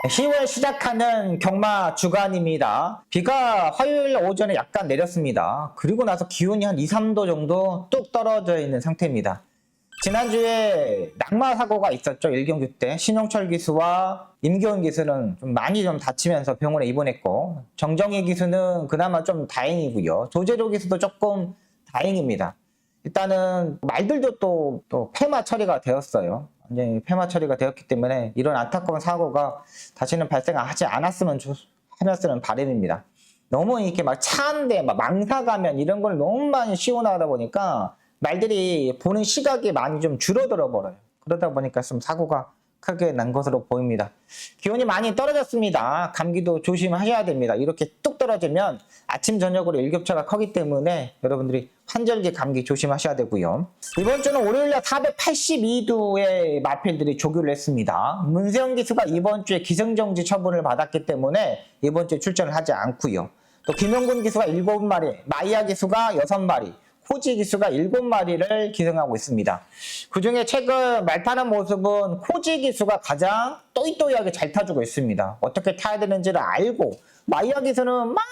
10월 시작하는 경마 주간입니다. 비가 화요일 오전에 약간 내렸습니다. 그리고 나서 기온이 한 2, 3도 정도 뚝 떨어져 있는 상태입니다. 지난주에 낙마 사고가 있었죠. 1경주 때 신용철 기수와 임기훈 기수는 좀 많이 다치면서 병원에 입원했고, 정정희 기수는 그나마 좀 다행이고요. 조재료 기수도 조금 다행입니다. 일단은 말들도 또 폐마 처리가 되었어요. 완전히 폐마 처리가 되었기 때문에 이런 안타까운 사고가 다시는 발생하지 않았으면 하면서는 바람입니다. 너무 이렇게 막 차인데 막 망사가면 이런 걸 너무 많이 시원하다 보니까 말들이 보는 시각이 많이 좀 줄어들어 버려요. 그러다 보니까 좀 사고가 크게 난 것으로 보입니다. 기온이 많이 떨어졌습니다. 감기도 조심하셔야 됩니다. 이렇게 뚝 떨어지면 아침 저녁으로 일교차가 크기 때문에 여러분들이 환절기 감기 조심하셔야 되고요. 이번 주는 월요일날 482두의 마필들이 조교를 했습니다. 문세영 기수가 이번 주에 기승정지 처분을 받았기 때문에 이번 주에 출전을 하지 않고요. 또 김영군 기수가 7마리, 마이야 기수가 6마리, 코지 기수가 7마리를 기승하고 있습니다. 그 중에 최근 말 타는 모습은 코지 기수가 가장 또이또이하게 잘 타주고 있습니다. 어떻게 타야 되는지를 알고, 마이야 기수는 막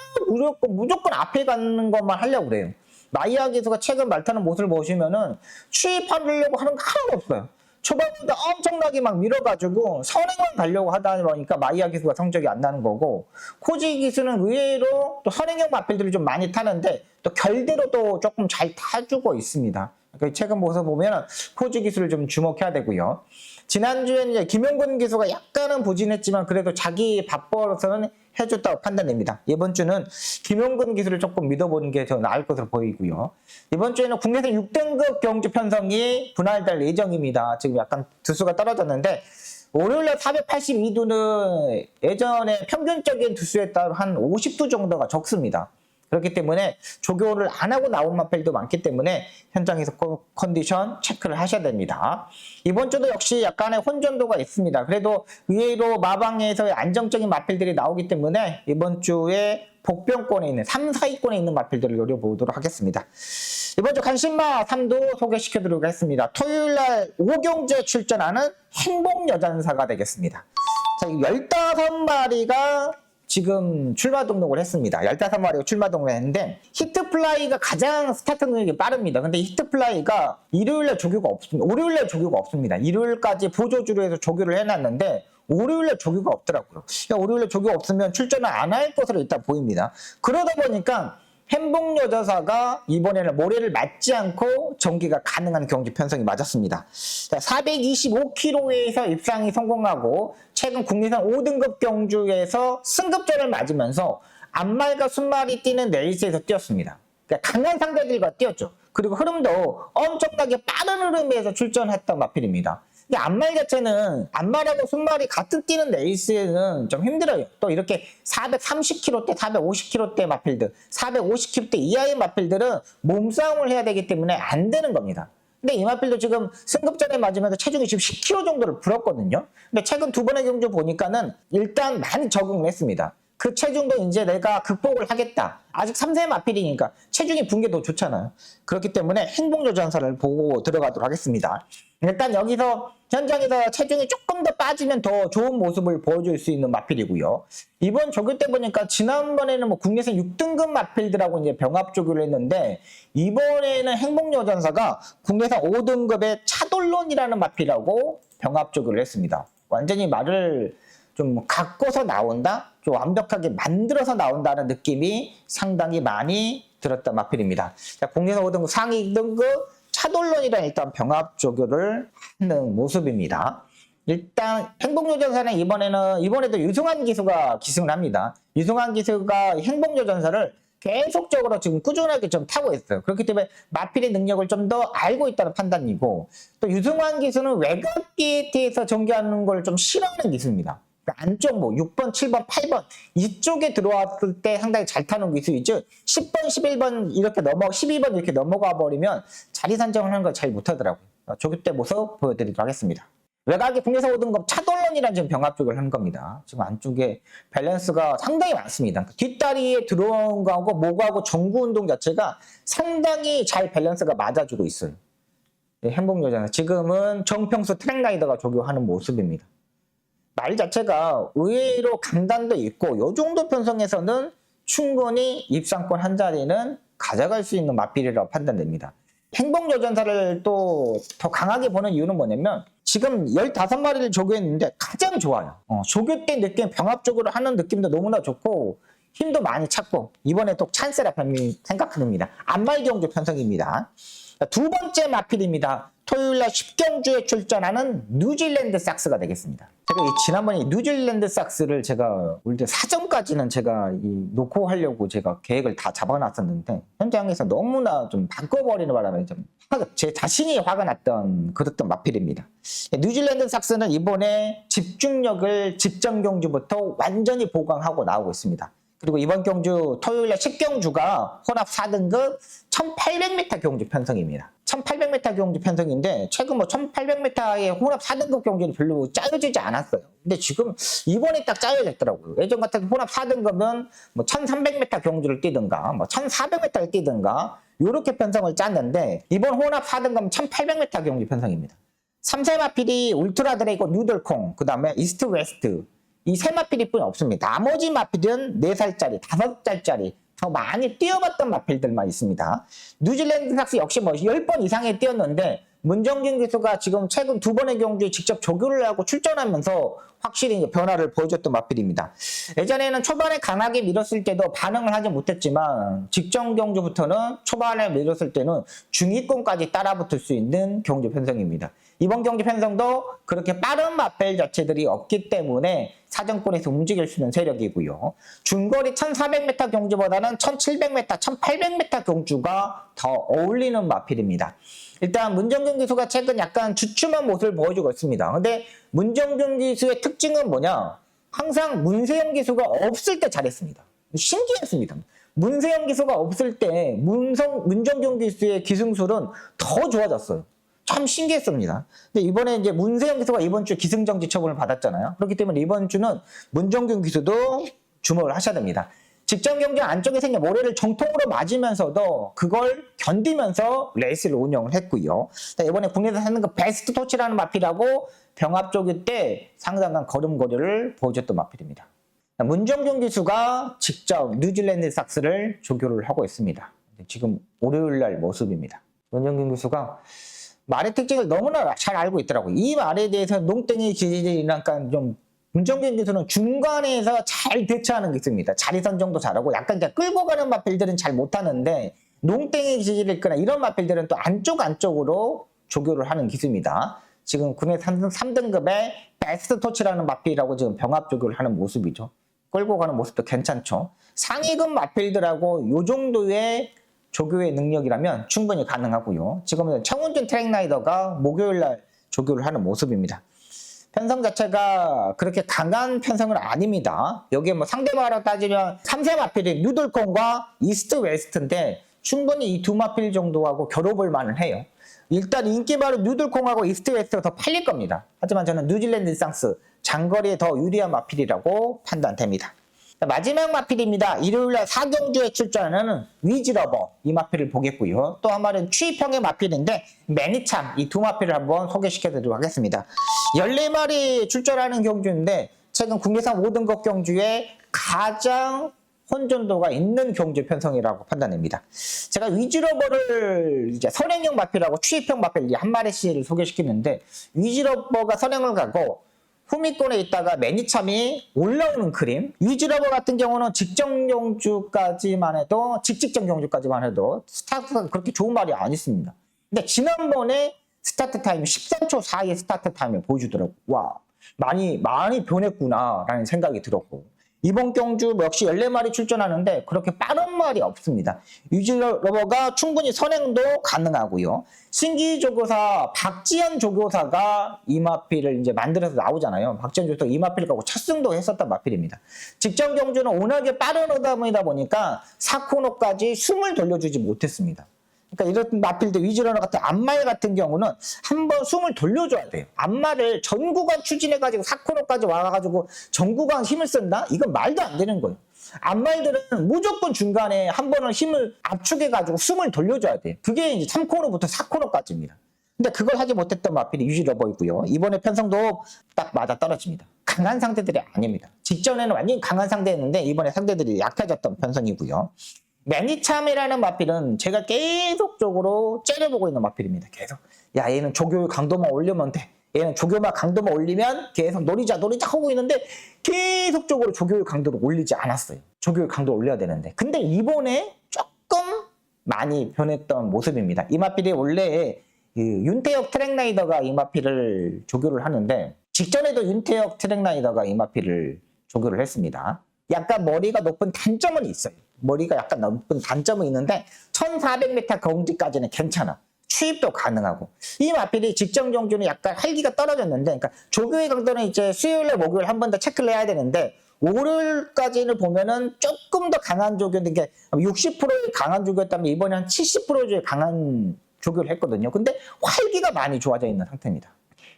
무조건 앞에 가는 것만 하려고 그래요. 마이야 기수가 최근 말 타는 모습을 보시면은 추입하려고 하는 거 하나도 없어요. 초반부터 엄청나게 막 밀어가지고 선행만 가려고 하다 보니까 마이야 기수가 성적이 안 나는 거고, 코지 기수는 의외로 또 선행형 마필들을 좀 많이 타는데 또 결대로 또 조금 잘 타주고 있습니다. 최근 모습 보면 코지 기수를 좀 주목해야 되고요. 지난주에는 이제 김용근 기수가 약간은 부진했지만 그래도 자기 밥벌어서는 해줬다고 판단됩니다. 이번 주는 김용근 기수를 조금 믿어보는 게 더 나을 것으로 보이고요. 이번 주에는 국내에서 6등급 경주 편성이 분할될 예정입니다. 지금 약간 두수가 떨어졌는데 월요일날 482두는 예전에 평균적인 두수에 따라 한 50두 정도가 적습니다. 그렇기 때문에 조교를 안 하고 나온 마필도 많기 때문에 현장에서 컨디션 체크를 하셔야 됩니다. 이번 주도 역시 약간의 혼전도가 있습니다. 그래도 의외로 마방에서의 안정적인 마필들이 나오기 때문에 이번 주에 복병권에 있는 3, 4위권에 있는 마필들을 노려보도록 하겠습니다. 이번 주 간신마 3도 소개시켜드리도록 하겠습니다. 토요일날 5경주에 출전하는 행복여전사가 되겠습니다. 자, 15마리가 지금 출마 등록을 했습니다. 15마리가 출마 등록을 했는데 히트플라이가 가장 스타트 능력이 빠릅니다. 근데 히트플라이가 일요일날 조교가 없습니다. 월요일날 조교가 없습니다. 일요일까지 보조주로 해서 조교를 해놨는데 월요일날 조교가 없더라고요. 월요일날 조교가 없으면 출전을 안 할 것으로 일단 보입니다. 그러다 보니까 행복여자사가 이번에는 모래를 맞지 않고 전기가 가능한 경기 편성이 맞았습니다. 425km에서 입상이 성공하고 최근 국내산 5등급 경주에서 승급전을 맞으면서 앞말과 순말이 뛰는 레이스에서 뛰었습니다. 그러니까 강한 상대들과 뛰었죠. 그리고 흐름도 엄청나게 빠른 흐름에서 출전했던 마필입니다. 근데 앞말 자체는 앞말하고 순말이 같은 뛰는 레이스는 좀 힘들어요. 또 이렇게 430km대, 450km대 마필들, 450km대 이하의 마필들은 몸싸움을 해야 되기 때문에 안 되는 겁니다. 근데 이 마필도 지금 승급전에 맞으면서 체중이 지금 10kg 정도를 불었거든요. 근데 최근 두 번의 경주 보니까는 일단 많이 적응을 했습니다. 그 체중도 이제 내가 극복을 하겠다. 아직 3세 마필이니까 체중이 분 게 더 좋잖아요. 그렇기 때문에 행복여전사를 보고 들어가도록 하겠습니다. 일단 여기서 현장에서 체중이 조금 더 빠지면 더 좋은 모습을 보여줄 수 있는 마필이고요. 이번 조교 때 보니까 지난번에는 국내에서 6등급 마필들하고 이제 병합 조교를 했는데 이번에는 행복여전사가 국내에서 5등급의 차돌론이라는 마필하고 병합 조교를 했습니다. 완전히 말을 좀 갖고서 나온다? 좀 완벽하게 만들어서 나온다는 느낌이 상당히 많이 들었던 마필입니다. 자, 국내에서 5등급 상위 등급 차돌론이라는 일단 병합 조교를 하는 모습입니다. 일단 행복여전사는 이번에도 유승환 기수가 기승을 합니다. 유승환 기수가 행복여전사를 계속적으로 지금 꾸준하게 좀 타고 있어요. 그렇기 때문에 마필의 능력을 좀 더 알고 있다는 판단이고, 또 유승환 기수는 외곽 게이트에서 전개하는 걸 좀 싫어하는 기수입니다. 안쪽 6번, 7번, 8번 이쪽에 들어왔을 때 상당히 잘 타는 기술이죠. 10번, 11번 이렇게 12번 이렇게 넘어가 버리면 자리 선정을 하는 걸 잘 못하더라고요. 조교 때 모습 보여드리도록 하겠습니다. 외곽에 국내에서 5등급 차돌론이라는 지금 병합 쪽을 한 겁니다. 지금 안쪽에 밸런스가 상당히 많습니다. 뒷다리에 들어온 거하고 목하고 전구 운동 자체가 상당히 잘 밸런스가 맞아주고 있어요. 행복여자는 지금은 정평수 트랙라이더가 조교하는 모습입니다. 말 자체가 의외로 강단도 있고 요 정도 편성에서는 충분히 입상권 한 자리는 가져갈 수 있는 마필이라고 판단됩니다. 행복여전사를 또 더 강하게 보는 이유는 뭐냐면 지금 15마리를 조교했는데 가장 좋아요. 조교 때 느낌 병합적으로 하는 느낌도 너무나 좋고 힘도 많이 찾고 이번에 또 찬스라 생각합니다. 안말경주 편성입니다. 두 번째 마필입니다. 토요일날 10경주에 출전하는 뉴질랜드 삭스가 되겠습니다. 제가 지난번에 뉴질랜드 삭스를 제가 올 때 사전까지는 제가 놓고 하려고 제가 계획을 다 잡아놨었는데 현장에서 너무나 좀 바꿔버리는 바람에 좀 제 자신이 화가 났던 그랬던 마필입니다. 뉴질랜드 삭스는 이번에 집중력을 직전 경주부터 완전히 보강하고 나오고 있습니다. 그리고 이번 경주 토요일날 10경주가 혼합 4등급 1800m 경주 편성입니다. 1800m 경주 편성인데 최근 1800m의 혼합 4등급 경주는 별로 짜여지지 않았어요. 근데 지금 이번에 딱 짜여졌더라고요. 예전 같은 혼합 4등급은 1300m 경주를 뛰든가 1400m를 뛰든가 이렇게 편성을 짰는데 이번 혼합 4등급은 1800m 경주 편성입니다. 3세 마필이 울트라 드래곤 뉴들콩, 그 다음에 이스트 웨스트 이 세 마필일 뿐 없습니다. 나머지 마필은 4살짜리, 5살짜리 더 많이 뛰어봤던 마필들만 있습니다. 뉴질랜드 삭스 역시 10번 이상에 뛰었는데 문정균 기수가 지금 최근 2번의 경주에 직접 조교를 하고 출전하면서 확실히 이제 변화를 보여줬던 마필입니다. 예전에는 초반에 강하게 밀었을 때도 반응을 하지 못했지만 직전 경주부터는 초반에 밀었을 때는 중위권까지 따라붙을 수 있는 경주 편성입니다. 이번 경주 편성도 그렇게 빠른 마필 자체들이 없기 때문에 사정권에서 움직일 수 있는 세력이고요. 중거리 1400m 경주보다는 1700m, 1800m 경주가 더 어울리는 마필입니다. 일단 문정균 기수가 최근 약간 주춤한 모습을 보여주고 있습니다. 근데 문정균 기수의 특징은 뭐냐? 항상 문세영 기수가 없을 때 잘했습니다. 신기했습니다. 문세영 기수가 없을 때 문정균 기수의 기승술은 더 좋아졌어요. 참 신기했습니다. 근데 이번에 이제 문세영 기수가 이번 주 기승정지 처분을 받았잖아요. 그렇기 때문에 이번 주는 문정균 기수도 주목을 하셔야 됩니다. 직전 경기 안쪽에 생긴 모래를 정통으로 맞으면서도 그걸 견디면서 레이스를 운영을 했고요. 이번에 국내에서 하는 그 베스트 토치라는 마필하고 병합 쪽일 때 상당한 걸음걸이를 보여줬던 마필입니다. 문정균 기수가 직접 뉴질랜드 삭스를 조교를 하고 있습니다. 지금 월요일날 모습입니다. 문정균 기수가 말의 특징을 너무나 잘 알고 있더라고요. 이 말에 대해서 농땡이 기질이 약간 좀 문정균 기수는 중간에서 잘 대처하는 게 있습니다. 자리 선정도 잘하고 약간 이제 끌고 가는 마필들은 잘 못하는데 농땡이 기질을 있거나 이런 마필들은 또 안쪽으로 조교를 하는 기수입니다. 지금 국내 3등급의 베스트 토치라는 마필이라고 지금 병합 조교를 하는 모습이죠. 끌고 가는 모습도 괜찮죠. 상위급 마필들하고 요 정도의 조교의 능력이라면 충분히 가능하고요. 지금은 청운준 트랙라이더가 목요일날 조교를 하는 모습입니다. 편성 자체가 그렇게 강한 편성은 아닙니다. 여기에 상대마로 따지면 3세 마필인 뉴들콘과 이스트 웨스트인데 충분히 이 두 마필 정도하고 겨뤄볼 만은 해요. 일단 인기바로 뉴들콩하고 이스트 웨스트가 더 팔릴 겁니다. 하지만 저는 뉴질랜드 삭스 장거리에 더 유리한 마필이라고 판단됩니다. 마지막 마필입니다. 일요일날 4경주에 출전하는 위즈러버 이 마필을 보겠고요. 또 한 마리는 취평의 마필인데 매니참 이 두 마필을 한번 소개시켜드리도록 하겠습니다. 14마리 출전하는 경주인데 최근 국내산 5등급 경주에 가장 혼전도가 있는 경주 편성이라고 판단됩니다. 제가 위즈러버를 이제 선행형 마필하고 취평 마필 한 마리씩을 소개시키는데 위즈러버가 선행을 가고 후미권에 있다가 매니참이 올라오는 그림. 위즈러버 같은 경우는 직전 경주까지만 해도 스타트가 그렇게 좋은 말이 아니었습니다. 근데 지난번에 스타트 타임 13초 사이의 스타트 타임을 보여주더라고. 와, 많이 변했구나라는 생각이 들었고. 이번 경주 역시 14마리 출전하는데 그렇게 빠른 말이 없습니다. 위즈러버가 충분히 선행도 가능하고요. 신기 조교사 박지현 조교사가 이 마필을 이제 만들어서 나오잖아요. 박지현 조교사가 이 마필을 갖고 첫 승도 했었던 마필입니다. 직전 경주는 워낙에 빠른 오담이다 보니까 4코너까지 숨을 돌려주지 못했습니다. 그러니까 이런 마필들 위즈러너 같은 안말 같은 경우는 한번 숨을 돌려줘야 돼요. 안말을 전 구간 추진해가지고 4코너까지 와가지고 전 구간 힘을 쓴다? 이건 말도 안 되는 거예요. 안말들은 무조건 중간에 한 번은 힘을 압축해가지고 숨을 돌려줘야 돼요. 그게 이제 3코너부터 4코너까지입니다. 근데 그걸 하지 못했던 마필이 유지러버이고요. 이번에 편성도 딱 맞아 떨어집니다. 강한 상대들이 아닙니다. 직전에는 완전히 강한 상대였는데 이번에 상대들이 약해졌던 편성이고요. 매니참이라는 마필은 제가 계속적으로 째려보고 있는 마필입니다. 계속 야 얘는 조교 강도만 올리면 돼. 얘는 조교만 강도만 올리면 계속 노리자 하고 있는데 계속적으로 조교의 강도를 올리지 않았어요. 조교의 강도를 올려야 되는데. 근데 이번에 조금 많이 변했던 모습입니다. 이 마필이 원래 윤태혁 트랙라이더가 이 마필을 조교를 하는데 직전에도 윤태혁 트랙라이더가 이 마필을 조교를 했습니다. 약간 머리가 높은 단점은 있어요. 머리가 약간 높은 단점은 있는데 1400m 경지까지는 괜찮아. 추입도 가능하고. 이 마필이 직전 경주는 약간 활기가 떨어졌는데, 그러니까 조교의 강도는 이제 수요일날 목요일 한 번 더 체크를 해야 되는데, 월요일까지는 보면은 조금 더 강한 조교인데, 이게 60%의 강한 조교였다면 이번에 한 70%의 강한 조교를 했거든요. 근데 활기가 많이 좋아져 있는 상태입니다.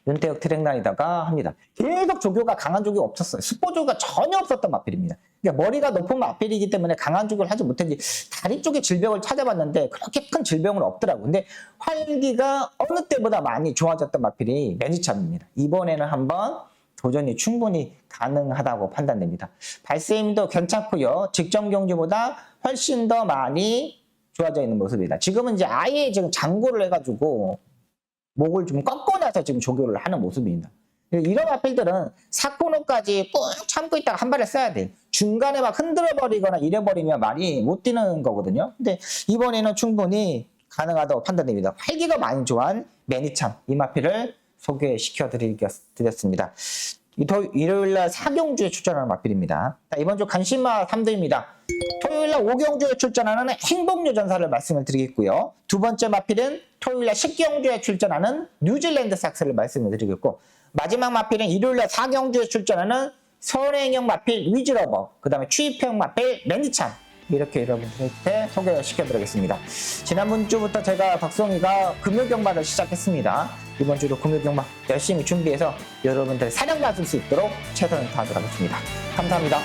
윤태혁 트랙라이더가 합니다. 계속 조교가 강한 조교가 없었어요. 스포 조교가 전혀 없었던 마필입니다. 그러니까 머리가 높은 마필이기 때문에 강한 조교를 하지 못했지 다리 쪽에 질병을 찾아봤는데 그렇게 큰 질병은 없더라고요. 근데 활기가 어느 때보다 많이 좋아졌던 마필이 매니참입니다. 이번에는 한번 도전이 충분히 가능하다고 판단됩니다. 발세임도 괜찮고요. 직전 경주보다 훨씬 더 많이 좋아져 있는 모습입니다. 지금은 이제 아예 지금 장고를 해가지고 목을 좀 꺾어놔서 지금 조교를 하는 모습입니다. 이런 마필들은 4코너까지 꾹 참고 있다가 한 발을 써야 돼. 중간에 막 흔들어버리거나 이래버리면 말이 못 뛰는 거거든요. 근데 이번에는 충분히 가능하다고 판단됩니다. 활기가 많이 좋아한 매니참, 이 마필을 소개시켜 드렸습니다. 일요일날 4경주에 출전하는 마필입니다. 이번 주 간신마 3등입니다. 토요일날 5경주에 출전하는 행복요전사를 말씀을 드리겠고요. 두 번째 마필은 토요일날 10경주에 출전하는 뉴질랜드 삭스를 말씀을 드리겠고, 마지막 마필은 일요일날 4경주에 출전하는 선행형 마필 위즈러버, 그 다음에 추입형 마필 매니참, 이렇게 여러분들한테 소개시켜드리겠습니다. 지난번 주부터 제가 박성희가 금요경마를 시작했습니다. 이번 주도 금요경마 열심히 준비해서 여러분들 사냥 받을 수 있도록 최선을 다하도록 하겠습니다. 감사합니다.